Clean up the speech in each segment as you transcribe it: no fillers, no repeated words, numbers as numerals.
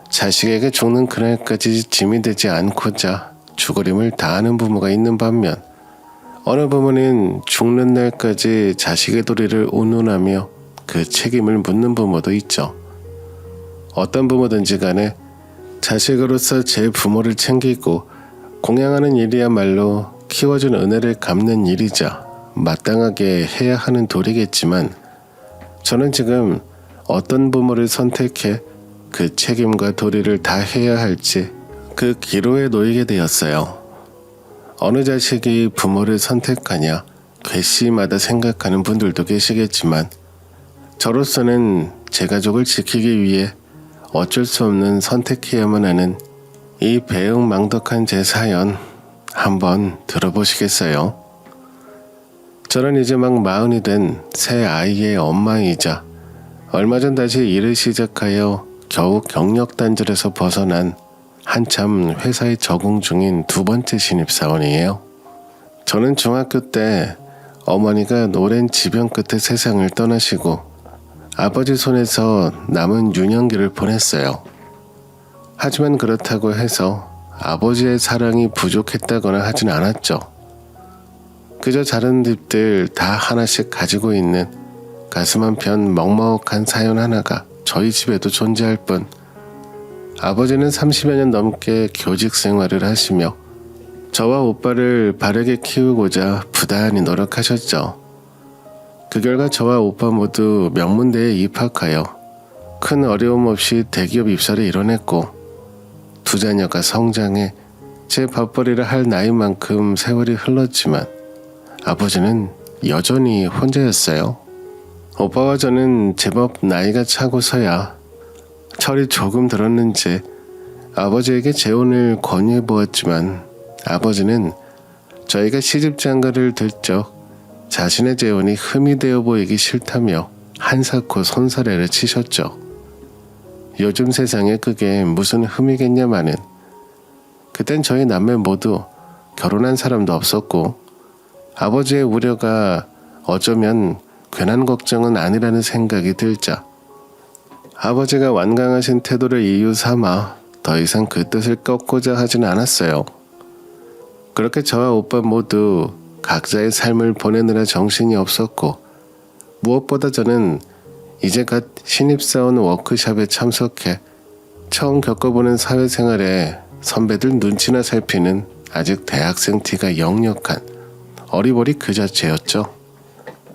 자식에게 죽는 그날까지 짐이 되지 않고자 죽어림을 다하는 부모가 있는 반면, 어느 부모는 죽는 날까지 자식의 도리를 운운하며 그 책임을 묻는 부모도 있죠. 어떤 부모든지 간에 자식으로서 제 부모를 챙기고 공양하는 일이야말로 키워준 은혜를 갚는 일이자 마땅하게 해야 하는 도리겠지만, 저는 지금 어떤 부모를 선택해 그 책임과 도리를 다 해야 할지 그 기로에 놓이게 되었어요. 어느 자식이 부모를 선택하냐 괘씸하다 생각하는 분들도 계시겠지만, 저로서는 제 가족을 지키기 위해 어쩔 수 없는 선택해야만 하는 이 배은망덕한 제 사연 한번 들어보시겠어요? 저는 이제 막 40이 된 새 아이의 엄마이자 얼마 전 다시 일을 시작하여 겨우 경력 단절에서 벗어난 한참 회사에 적응 중인 두 번째 신입사원이에요. 저는 중학교 때 어머니가 오랜 지병 끝에 세상을 떠나시고 아버지 손에서 남은 유년기를 보냈어요. 하지만 그렇다고 해서 아버지의 사랑이 부족했다거나 하진 않았죠. 그저 다른 집들 다 하나씩 가지고 있는 가슴 한편 먹먹한 사연 하나가 저희 집에도 존재할 뿐, 아버지는 30여 년 넘게 교직 생활을 하시며 저와 오빠를 바르게 키우고자 부단히 노력하셨죠. 그 결과 저와 오빠 모두 명문대에 입학하여 큰 어려움 없이 대기업 입사를 이뤄냈고, 두 자녀가 성장해 제 밥벌이를 할 나이만큼 세월이 흘렀지만 아버지는 여전히 혼자였어요. 오빠와 저는 제법 나이가 차고서야 철이 조금 들었는지 아버지에게 재혼을 권유해 보았지만, 아버지는 저희가 시집장가를 들적 자신의 재혼이 흠이 되어 보이기 싫다며 한사코 손사래를 치셨죠. 요즘 세상에 그게 무슨 흠이겠냐마는, 그땐 저희 남매 모두 결혼한 사람도 없었고 아버지의 우려가 어쩌면 괜한 걱정은 아니라는 생각이 들자 아버지가 완강하신 태도를 이유 삼아 더 이상 그 뜻을 꺾고자 하진 않았어요. 그렇게 저와 오빠 모두 각자의 삶을 보내느라 정신이 없었고, 무엇보다 저는 이제 갓 신입사원 워크숍에 참석해 처음 겪어보는 사회생활에 선배들 눈치나 살피는 아직 대학생 티가 역력한 어리버리 그 자체였죠.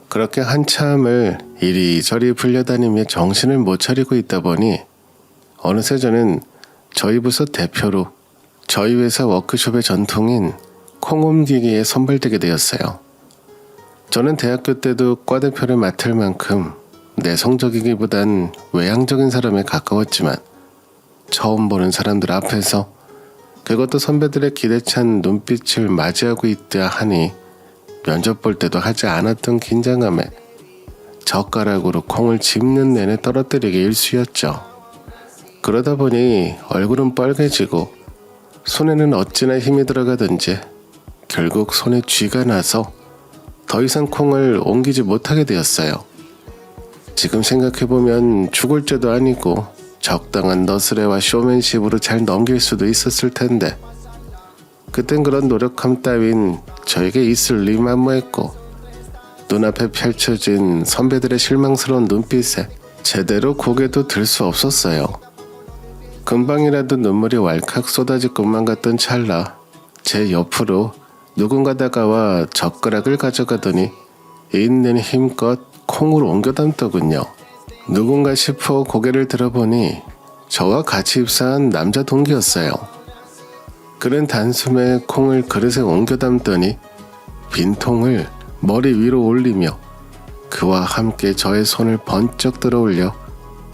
그렇게 한참을 이리저리 불려다니며 정신을 못 차리고 있다 보니 어느새 저는 저희 부서 대표로 저희 회사 워크숍의 전통인 콩 옮기기에 선발되게 되었어요. 저는 대학교 때도 과대표를 맡을 만큼 내성적이기보단 외향적인 사람에 가까웠지만, 처음 보는 사람들 앞에서, 그것도 선배들의 기대찬 눈빛을 맞이하고 있다 하니 면접 볼 때도 하지 않았던 긴장감에 젓가락으로 콩을 집는 내내 떨어뜨리기 일쑤였죠. 그러다 보니 얼굴은 빨개지고 손에는 어찌나 힘이 들어가든지 결국 손에 쥐가 나서 더 이상 콩을 옮기지 못하게 되었어요. 지금 생각해보면 죽을 죄도 아니고 적당한 너스레와 쇼맨십으로 잘 넘길 수도 있었을 텐데, 그땐 그런 노력함 따윈 저에게 있을 리 만무했고, 눈앞에 펼쳐진 선배들의 실망스러운 눈빛에 제대로 고개도 들 수 없었어요. 금방이라도 눈물이 왈칵 쏟아질 것만 같던 찰나 제 옆으로 누군가 다가와 젓가락을 가져가더니 있는 힘껏 콩을 옮겨 담더군요. 누군가 싶어 고개를 들어보니 저와 같이 입사한 남자 동기였어요. 그는 단숨에 콩을 그릇에 옮겨 담더니 빈통을 머리 위로 올리며 그와 함께 저의 손을 번쩍 들어올려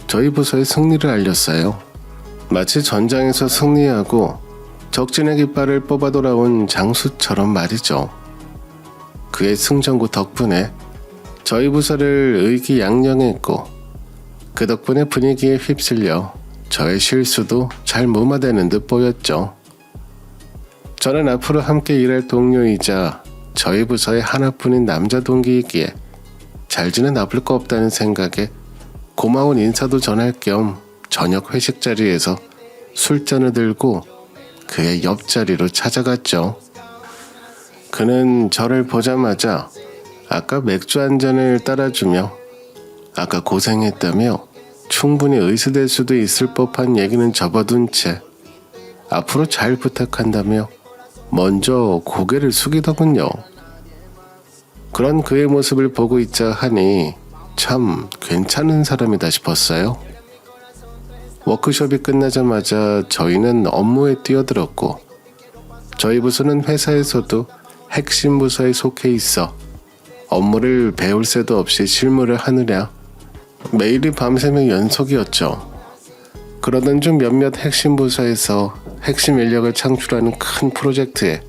저희 부서의 승리를 알렸어요. 마치 전장에서 승리하고 적진의 깃발을 뽑아 돌아온 장수처럼 말이죠. 그의 승전구 덕분에 저희 부서를 의기양양했고, 그 덕분에 분위기에 휩쓸려 저의 실수도 잘 무마되는 듯 보였죠. 저는 앞으로 함께 일할 동료이자 저희 부서의 하나뿐인 남자 동기이기에 잘 지내 나쁠 거 없다는 생각에 고마운 인사도 전할 겸 저녁 회식 자리에서 술잔을 들고 그의 옆자리로 찾아갔죠. 그는 저를 보자마자 아까 맥주 한 잔을 따라주며 아까 고생했다며 충분히 의수될 수도 있을 법한 얘기는 접어둔 채 앞으로 잘 부탁한다며 먼저 고개를 숙이더군요. 그런 그의 모습을 보고 있자 하니 참 괜찮은 사람이다 싶었어요. 워크숍이 끝나자마자 저희는 업무에 뛰어들었고 저희 부서는 회사에서도 핵심 부서에 속해 있어 업무를 배울 새도 없이 실무를 하느라 매일이 밤새며 연속이었죠. 그러던 중 몇몇 핵심 부서에서 핵심 인력을 창출하는 큰 프로젝트에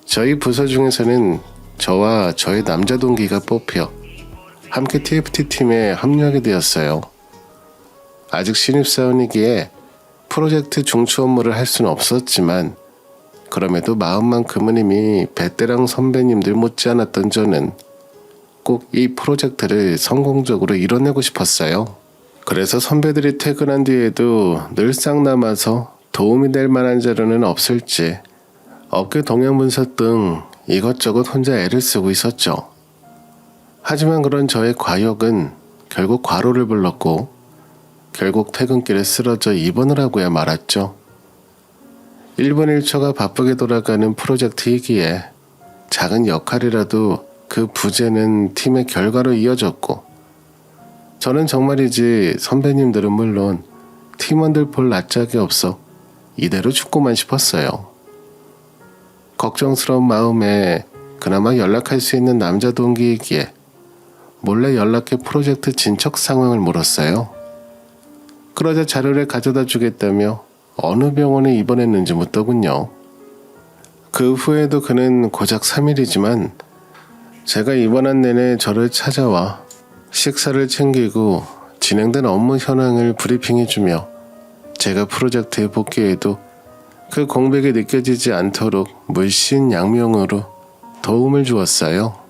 저희 부서 중에서는 저와 저의 남자 동기가 뽑혀 함께 TFT 팀에 합류하게 되었어요. 아직 신입사원이기에 프로젝트 중추 업무를 할 수는 없었지만 그럼에도 마음만큼은 이미 베테랑 선배님들 못지않았던 저는 꼭 이 프로젝트를 성공적으로 이뤄내고 싶었어요. 그래서 선배들이 퇴근한 뒤에도 늘상 남아서 도움이 될 만한 자료는 없을지 업계 동향 분석 등 이것저것 혼자 애를 쓰고 있었죠. 하지만 그런 저의 과욕은 결국 과로를 불렀고 결국 퇴근길에 쓰러져 입원을 하고야 말았죠. 1분 1초가 바쁘게 돌아가는 프로젝트이기에 작은 역할이라도 그 부재는 팀의 결과로 이어졌고 저는 정말이지 선배님들은 물론 팀원들 볼 낯짝이 없어 이대로 죽고만 싶었어요. 걱정스러운 마음에 그나마 연락할 수 있는 남자 동기이기에 몰래 연락해 프로젝트 진척 상황을 물었어요. 그러자 자료를 가져다 주겠다며 어느 병원에 입원했는지 묻더군요. 그 후에도 그는 고작 3일이지만 제가 입원한 내내 저를 찾아와 식사를 챙기고 진행된 업무 현황을 브리핑해주며 제가 프로젝트에 복귀해도 그 공백이 느껴지지 않도록 물씬 양명으로 도움을 주었어요.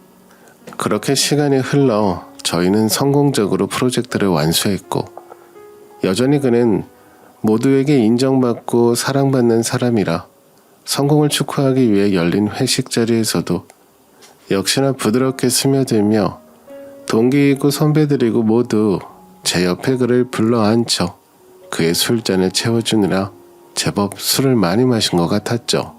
그렇게 시간이 흘러 저희는 성공적으로 프로젝트를 완수했고 여전히 그는 모두에게 인정받고 사랑받는 사람이라 성공을 축하하기 위해 열린 회식 자리에서도 역시나 부드럽게 스며들며 동기이고 선배들이고 모두 제 옆에 그를 불러앉혀 그의 술잔을 채워주느라 제법 술을 많이 마신 것 같았죠.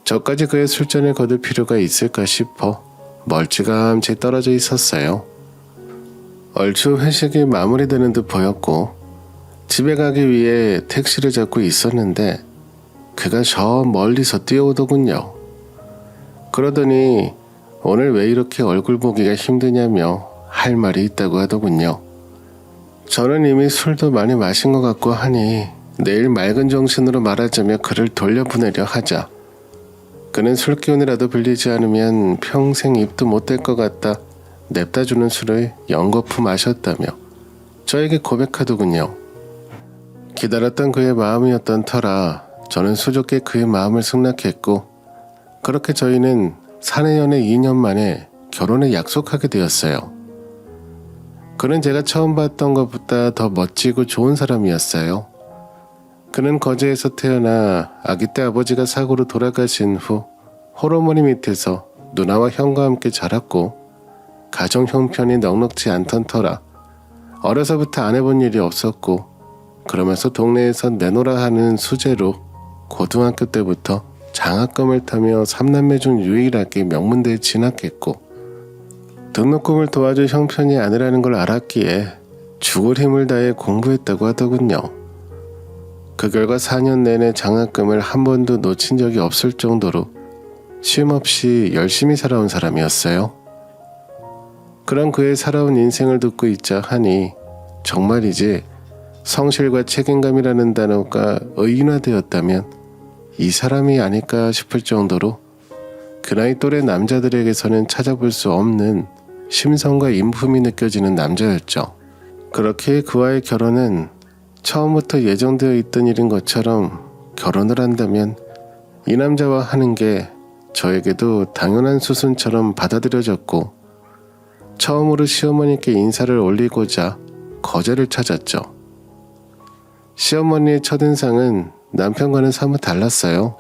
저까지 그의 술잔을 거둘 필요가 있을까 싶어 멀찌감치 떨어져 있었어요. 얼추 회식이 마무리되는 듯 보였고 집에 가기 위해 택시를 잡고 있었는데 그가 저 멀리서 뛰어오더군요. 그러더니 오늘 왜 이렇게 얼굴 보기가 힘드냐며 할 말이 있다고 하더군요. 저는 이미 술도 많이 마신 것 같고 하니 내일 맑은 정신으로 말하자며 그를 돌려보내려 하자 그는 술 기운이라도 빌리지 않으면 평생 입도 못 댈 것 같다 냅다주는 술을 연거푸 마셨다며 저에게 고백하더군요. 기다렸던 그의 마음이었던 터라 저는 수줍게 그의 마음을 승낙했고 그렇게 저희는 사내 연애 2년 만에 결혼을 약속하게 되었어요. 그는 제가 처음 봤던 것보다 더 멋지고 좋은 사람이었어요. 그는 거제에서 태어나 아기 때 아버지가 사고로 돌아가신 후 홀어머니 밑에서 누나와 형과 함께 자랐고 가정 형편이 넉넉지 않던 터라 어려서부터 안 해본 일이 없었고 그러면서 동네에서 내노라 하는 수재로 고등학교 때부터 장학금을 타며 3남매 중 유일하게 명문대에 진학했고 등록금을 도와줄 형편이 아니라는 걸 알았기에 죽을 힘을 다해 공부했다고 하더군요. 그 결과 4년 내내 장학금을 한 번도 놓친 적이 없을 정도로 쉼없이 열심히 살아온 사람이었어요. 그런 그의 살아온 인생을 듣고 있자 하니 정말이지 성실과 책임감이라는 단어가 의인화되었다면 이 사람이 아닐까 싶을 정도로 그 나이 또래 남자들에게서는 찾아볼 수 없는 심성과 인품이 느껴지는 남자였죠. 그렇게 그와의 결혼은 처음부터 예정되어 있던 일인 것처럼 결혼을 한다면 이 남자와 하는 게 저에게도 당연한 수순처럼 받아들여졌고 처음으로 시어머니께 인사를 올리고자 거제를 찾았죠. 시어머니의 첫인상은 남편과는 사뭇 달랐어요.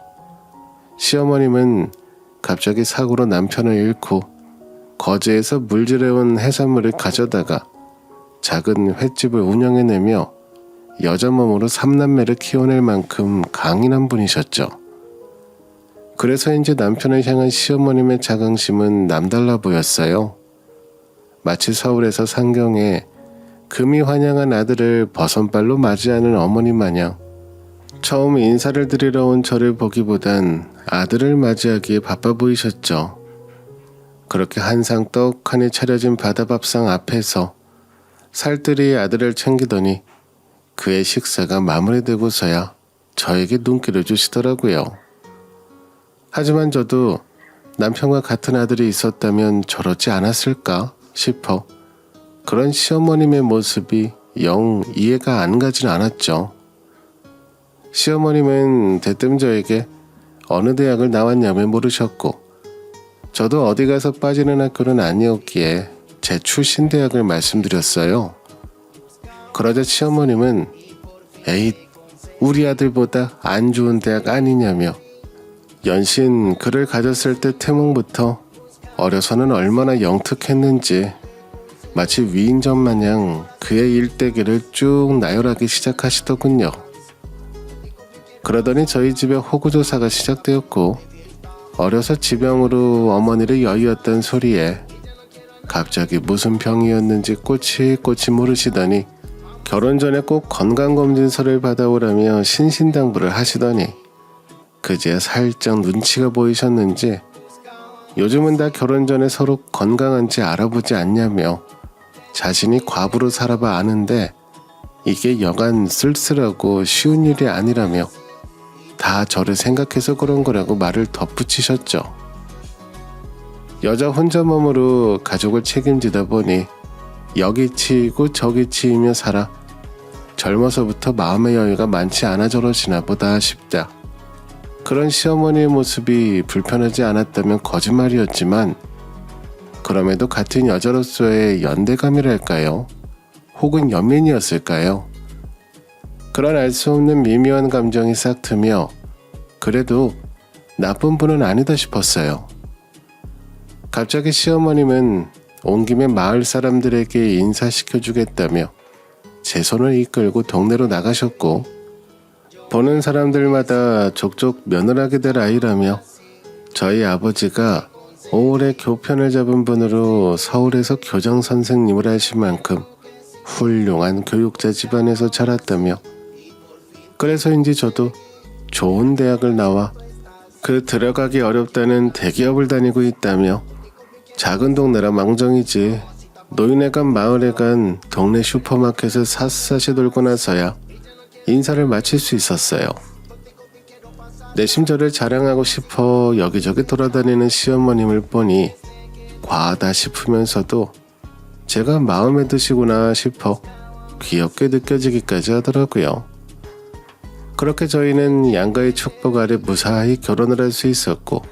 시어머님은 갑자기 사고로 남편을 잃고 거제에서 물질해온 해산물을 가져다가 작은 횟집을 운영해내며 여자 몸으로 3남매를 키워낼 만큼 강인한 분이셨죠. 그래서인지 남편을 향한 시어머님의 자긍심은 남달라 보였어요. 마치 서울에서 상경에 금이 환영한 아들을 버선발로 맞이하는 어머니 마냥 처음 인사를 드리러 온 저를 보기보단 아들을 맞이하기에 바빠 보이셨죠. 그렇게 한상 떡하니 차려진 바다밥상 앞에서 살뜰히 아들을 챙기더니 그의 식사가 마무리되고서야 저에게 눈길을 주시더라고요. 하지만 저도 남편과 같은 아들이 있었다면 저렇지 않았을까 싶어 그런 시어머님의 모습이 영 이해가 안 가진 않았죠. 시어머님은 대뜸 저에게 어느 대학을 나왔냐며 물으셨고 저도 어디 가서 빠지는 학교는 아니었기에 제 출신 대학을 말씀드렸어요. 그러자 시어머님은 에잇 우리 아들보다 안 좋은 대학 아니냐며 연신 그를 가졌을 때 태몽부터 어려서는 얼마나 영특했는지 마치 위인전 마냥 그의 일대기를 쭉 나열하기 시작하시더군요. 그러더니 저희 집에 호구조사가 시작되었고 어려서 지병으로 어머니를 여의었던 소리에 갑자기 무슨 병이었는지 꼬치꼬치 물으시더니 결혼 전에 꼭 건강검진서를 받아오라며 신신당부를 하시더니 그제야 살짝 눈치가 보이셨는지 요즘은 다 결혼 전에 서로 건강한지 알아보지 않냐며 자신이 과부로 살아봐 아는데 이게 여간 쓸쓸하고 쉬운 일이 아니라며 다 저를 생각해서 그런 거라고 말을 덧붙이셨죠. 여자 혼자 몸으로 가족을 책임지다 보니 여기 치이고 저기 치이며 살아 젊어서부터 마음의 여유가 많지 않아 저러시나 보다 싶다. 그런 시어머니의 모습이 불편하지 않았다면 거짓말이었지만 그럼에도 같은 여자로서의 연대감이랄까요? 혹은 연민이었을까요? 그런 알 수 없는 미묘한 감정이 싹 트며 그래도 나쁜 분은 아니다 싶었어요. 갑자기 시어머님은 온 김에 마을 사람들에게 인사시켜주겠다며 제 손을 이끌고 동네로 나가셨고 보는 사람들마다 족족 면허하게 될 아이라며 저희 아버지가 오래 교편을 잡은 분으로 서울에서 교장 선생님을 하신 만큼 훌륭한 교육자 집안에서 자랐다며 그래서인지 저도 좋은 대학을 나와 그 들어가기 어렵다는 대기업을 다니고 있다며 작은 동네라 망정이지 노인에 간 마을에 간 동네 슈퍼마켓을 샅샅이 돌고 나서야 인사를 마칠 수 있었어요. 내심 저를 자랑하고 싶어 여기저기 돌아다니는 시어머님을 보니 과하다 싶으면서도 제가 마음에 드시구나 싶어 귀엽게 느껴지기까지 하더라고요. 그렇게 저희는 양가의 축복 아래 무사히 결혼을 할 수 있었고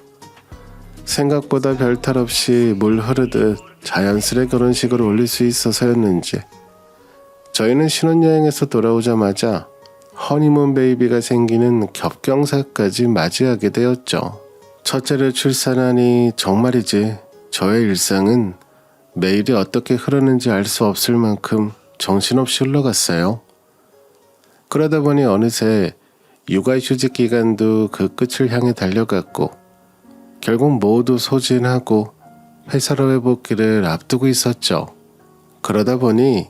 생각보다 별탈 없이 물 흐르듯 자연스레 결혼식을 올릴 수 있어서였는지 저희는 신혼여행에서 돌아오자마자 허니문 베이비가 생기는 겹경사까지 맞이하게 되었죠. 첫째를 출산하니 정말이지 저의 일상은 매일이 어떻게 흐르는지 알 수 없을 만큼 정신없이 흘러갔어요. 그러다 보니 어느새 육아휴직 기간도 그 끝을 향해 달려갔고 결국 모두 소진하고 회사로 회복기를 앞두고 있었죠. 그러다 보니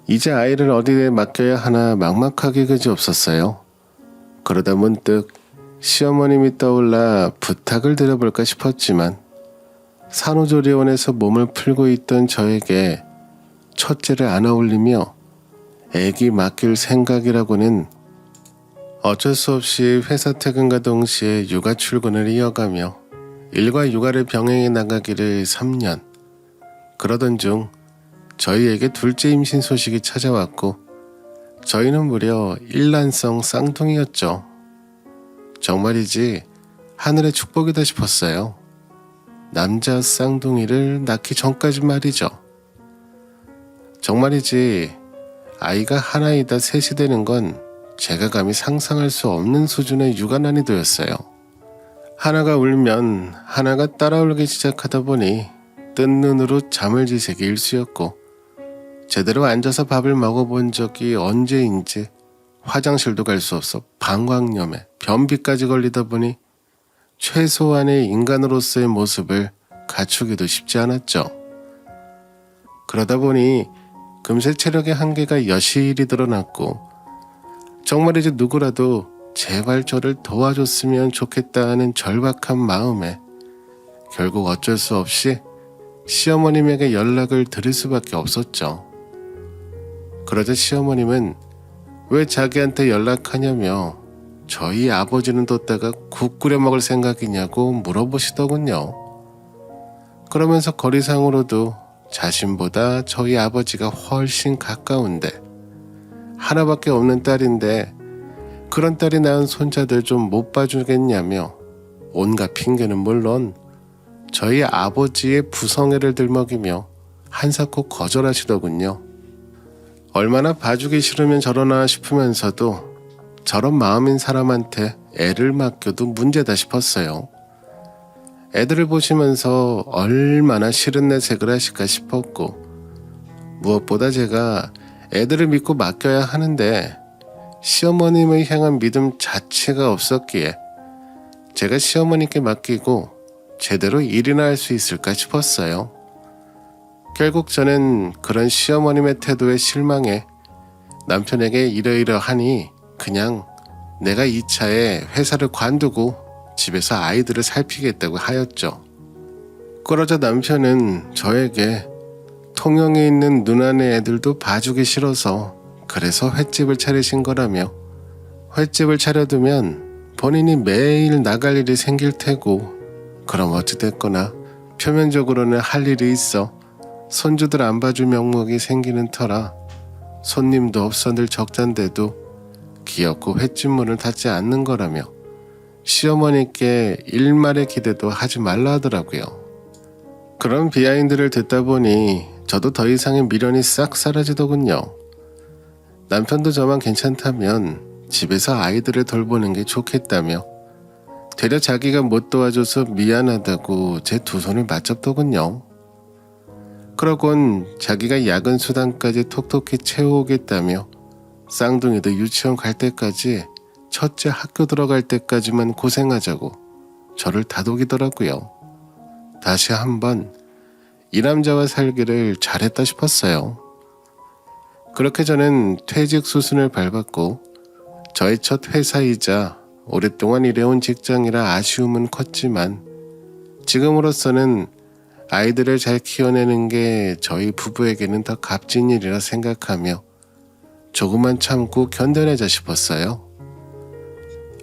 이제 아이를 어디에 맡겨야 하나 막막하기 그지없었어요. 그러다 문득 시어머님이 떠올라 부탁을 드려볼까 싶었지만 산후조리원에서 몸을 풀고 있던 저에게 첫째를 안아 올리며 애기 맡길 생각이라고는 어쩔 수 없이 회사 퇴근과 동시에 육아 출근을 이어가며 일과 육아를 병행해 나가기를 3년. 그러던 중 저희에게 둘째 임신 소식이 찾아왔고 저희는 무려 일란성 쌍둥이였죠. 정말이지 하늘의 축복이다 싶었어요. 남자 쌍둥이를 낳기 전까지 말이죠. 정말이지 아이가 하나이다 셋이 되는 건 제가 감히 상상할 수 없는 수준의 육아 난이도였어요. 하나가 울면 하나가 따라 울기 시작하다 보니 뜬 눈으로 잠을 지새기 일쑤였고, 제대로 앉아서 밥을 먹어본 적이 언제인지 화장실도 갈 수 없어 방광염에 변비까지 걸리다 보니 최소한의 인간으로서의 모습을 갖추기도 쉽지 않았죠. 그러다 보니 금세 체력의 한계가 여실히 드러났고, 정말이지 누구라도 제발 저를 도와줬으면 좋겠다는 절박한 마음에 결국 어쩔 수 없이 시어머님에게 연락을 드릴 수밖에 없었죠. 그러자 시어머님은 왜 자기한테 연락하냐며 저희 아버지는 뒀다가 국 끓여 먹을 생각이냐고 물어보시더군요. 그러면서 거리상으로도 자신보다 저희 아버지가 훨씬 가까운데, 하나밖에 없는 딸인데 그런 딸이 낳은 손자들 좀 못 봐주겠냐며 온갖 핑계는 물론 저희 아버지의 부성애를 들먹이며 한사코 거절하시더군요. 얼마나 봐주기 싫으면 저러나 싶으면서도 저런 마음인 사람한테 애를 맡겨도 문제다 싶었어요. 애들을 보시면서 얼마나 싫은 내색을 하실까 싶었고, 무엇보다 제가 애들을 믿고 맡겨야 하는데 시어머님을 향한 믿음 자체가 없었기에 제가 시어머님께 맡기고 제대로 일이나 할 수 있을까 싶었어요. 결국 저는 그런 시어머님의 태도에 실망해 남편에게 이러이러하니 그냥 내가 이 차에 회사를 관두고 집에서 아이들을 살피겠다고 하였죠. 그러자 남편은 저에게 통영에 있는 누나네 애들도 봐주기 싫어서 그래서 횟집을 차리신 거라며, 횟집을 차려두면 본인이 매일 나갈 일이 생길 테고, 그럼 어찌됐거나 표면적으로는 할 일이 있어 손주들 안 봐줄 명목이 생기는 터라 손님도 없어 늘 적잔데도 기어코 횟집 문을 닫지 않는 거라며 시어머니께 일말의 기대도 하지 말라 하더라고요. 그런 비하인드를 듣다 보니 저도 더 이상의 미련이 싹 사라지더군요. 남편도 저만 괜찮다면 집에서 아이들을 돌보는 게 좋겠다며 되려 자기가 못 도와줘서 미안하다고 제 두 손을 맞잡더군요. 그러곤 자기가 야근 수당까지 톡톡히 채워오겠다며 쌍둥이도 유치원 갈 때까지, 첫째 학교 들어갈 때까지만 고생하자고 저를 다독이더라고요. 다시 한번 이 남자와 살기를 잘했다 싶었어요. 그렇게 저는 퇴직 수순을 밟았고, 저의 첫 회사이자 오랫동안 일해온 직장이라 아쉬움은 컸지만 지금으로서는 아이들을 잘 키워내는 게 저희 부부에게는 더 값진 일이라 생각하며 조금만 참고 견뎌내자 싶었어요.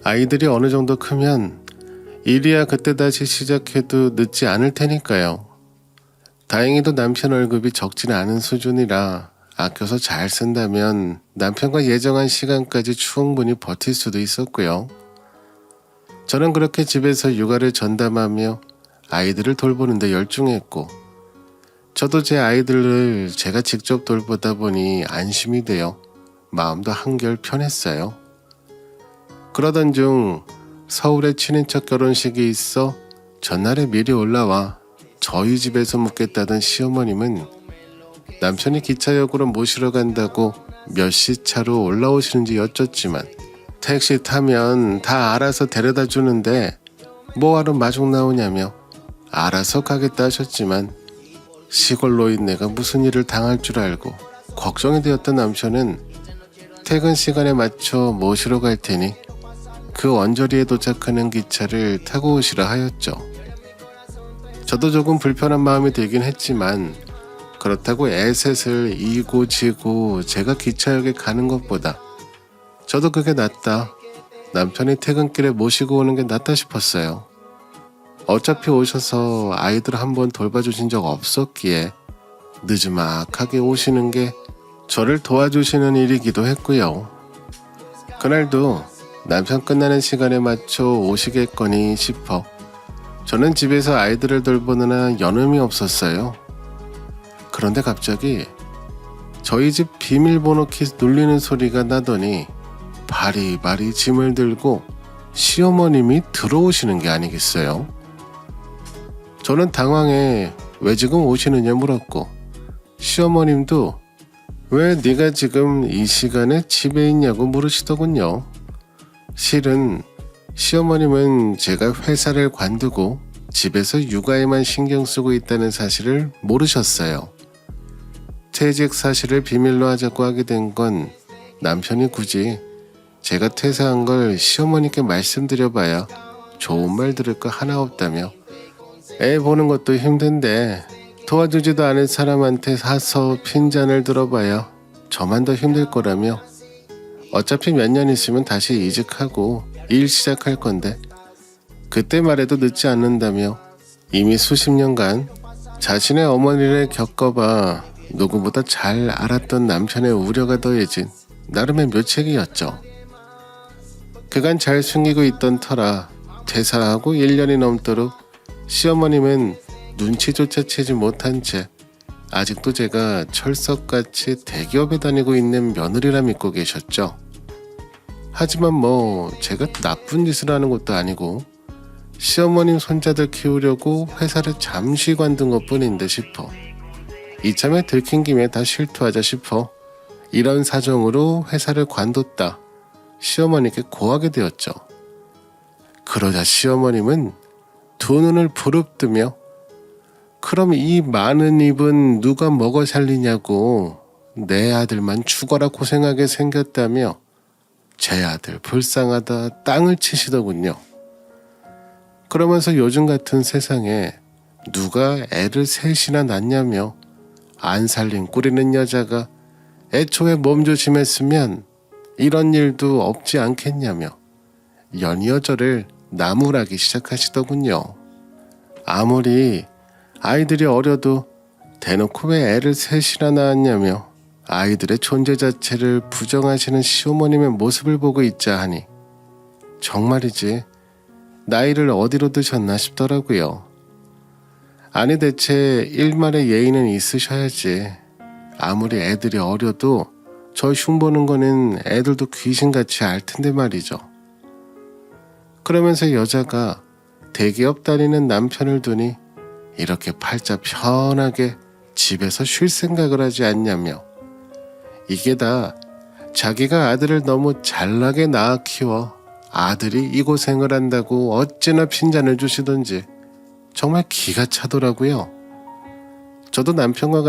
아이들이 어느 정도 크면 일이야 그때 다시 시작해도 늦지 않을 테니까요. 다행히도 남편 월급이 적지는 않은 수준이라 아껴서 잘 쓴다면 남편과 예정한 시간까지 충분히 버틸 수도 있었고요. 저는 그렇게 집에서 육아를 전담하며 아이들을 돌보는 데 열중했고, 저도 제 아이들을 제가 직접 돌보다 보니 안심이 되어 마음도 한결 편했어요. 그러던 중 서울에 친인척 결혼식이 있어 전날에 미리 올라와 저희 집에서 묵겠다던 시어머님은 남편이 기차역으로 모시러 간다고 몇 시 차로 올라오시는지 여쭙지만 택시 타면 다 알아서 데려다 주는데 뭐하러 마중 나오냐며 알아서 가겠다 하셨지만, 시골 노인네가 무슨 일을 당할 줄 알고 걱정이 되었던 남편은 퇴근 시간에 맞춰 모시러 갈 테니 그 언저리에 도착하는 기차를 타고 오시라 하였죠. 저도 조금 불편한 마음이 들긴 했지만 그렇다고 애셋을 이고 지고 제가 기차역에 가는 것보다 저도 그게 낫다, 남편이 퇴근길에 모시고 오는 게 낫다 싶었어요. 어차피 오셔서 아이들 한번 돌봐주신 적 없었기에 느지막하게 오시는 게 저를 도와주시는 일이기도 했고요. 그날도 남편 끝나는 시간에 맞춰 오시겠거니 싶어 저는 집에서 아이들을 돌보느라 여념이 없었어요. 그런데 갑자기 저희 집 비밀번호 키 눌리는 소리가 나더니 바리바리 짐을 들고 시어머님이 들어오시는 게 아니겠어요? 저는 당황해 왜 지금 오시느냐 물었고, 시어머님도 왜 네가 지금 이 시간에 집에 있냐고 물으시더군요. 실은 시어머님은 제가 회사를 관두고 집에서 육아에만 신경 쓰고 있다는 사실을 모르셨어요. 퇴직 사실을 비밀로 하자고 하게 된 건 남편이 굳이 제가 퇴사한 걸 시어머니께 말씀드려봐야 좋은 말 들을 거 하나 없다며 애 보는 것도 힘든데 도와주지도 않은 사람한테 사서 핀잔을 들어봐야 저만 더 힘들 거라며 어차피 몇 년 있으면 다시 이직하고 일 시작할 건데 그때 말해도 늦지 않는다며 이미 수십 년간 자신의 어머니를 겪어봐 누구보다 잘 알았던 남편의 우려가 더해진 나름의 묘책이었죠. 그간 잘 숨기고 있던 터라 퇴사하고 1년이 넘도록 시어머님은 눈치조차 채지 못한 채 아직도 제가 철석같이 대기업에 다니고 있는 며느리라 믿고 계셨죠. 하지만 제가 나쁜 짓을 하는 것도 아니고 시어머님 손자들 키우려고 회사를 잠시 관둔 것뿐인데 싶어 이참에 들킨 김에 다 실토하자 싶어 이런 사정으로 회사를 관뒀다 시어머니께 고하게 되었죠. 그러자 시어머님은 두 눈을 부릅뜨며 그럼 이 많은 입은 누가 먹어 살리냐고 내 아들만 죽어라 고생하게 생겼다며 제 아들 불쌍하다 땅을 치시더군요. 그러면서 요즘 같은 세상에 누가 애를 셋이나 낳냐며 안 살림 꾸리는 여자가 애초에 몸조심했으면 이런 일도 없지 않겠냐며 연이어 저를 나무라기 시작하시더군요. 아무리 아이들이 어려도 대놓고 왜 애를 셋이나 낳았냐며 아이들의 존재 자체를 부정하시는 시어머님의 모습을 보고 있자 하니 정말이지 나이를 어디로 드셨나 싶더라고요. 아니 대체 일말의 예의는 있으셔야지. 아무리 애들이 어려도 저 흉보는 거는 애들도 귀신같이 알 텐데 말이죠. 그러면서 여자가 대기업 다니는 남편을 두니 이렇게 팔자 편하게 집에서 쉴 생각을 하지 않냐며 이게 다 자기가 아들을 너무 잘나게 낳아 키워 아들이 이 고생을 한다고 어찌나 핀잔을 주시던지 정말 기가 차더라고요. 저도 남편과